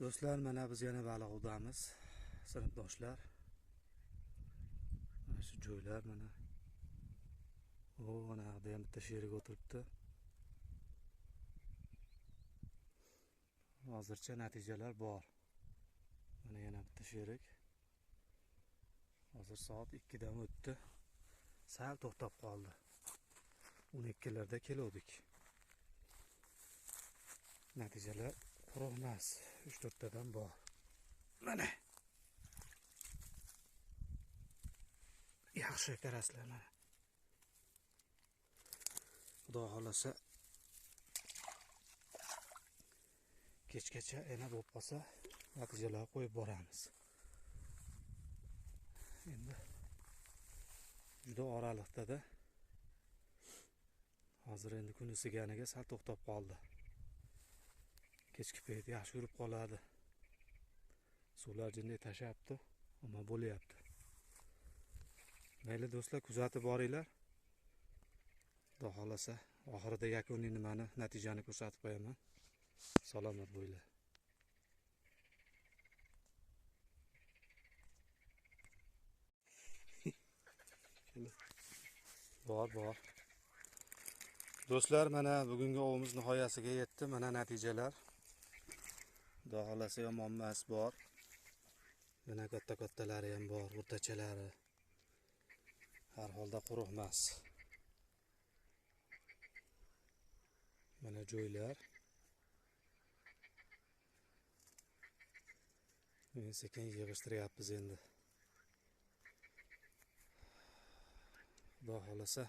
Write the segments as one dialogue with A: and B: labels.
A: Do'stlar, mana biz yana baliq ovdamiz. Sinfdoshlar. Mana shu joylar mana. Mana yoqda ham bitta sherik o'tiribdi. Hozircha natijalar bor. Mana yana bitta sherik. Hozir soat 2 dan o'tdi. Sal to'xtab qoldi. 12 larda keldik. Natijalar quruq emas. 3-4 tadan bor. Mana. Yaxshi qaraslar mana. Xudo xolasa kechgacha yana bo'lib qolsa natijalar qo'yib boramiz. Endi juda oraliqda-da. Hozir endi kun isiganiga sal to'xtab qoldi. Kechki payt yaxshi yurib qoladi. Suvlar jinday tashabdi, ammo bo'lyapti. Mayli do'stlar, kuzatib boringlar. Xudo xolasa oxirida yakuniy nimani, natijani ko'rsatib qo'yaman. Salomat bo'linglar. Bor. Do'stlar, mana bugungi ovimiz nihoyasiga yetdi. Mana natijalar. Xudo xolasa yomon emas bor. Mana katta-kattalari ham bor, o'rtachalari. Har holda quruq emas. Mana joylar. Men sekin yig'ishtiryapmiz endi. Xudo xolasa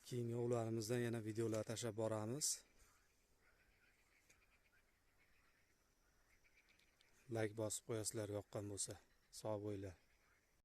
A: keyingi ovlarimizdan yana videolar tashlab boramiz. Like bosib qo'yasizlar yoqqan bo'lsa. Sog' bo'linglar.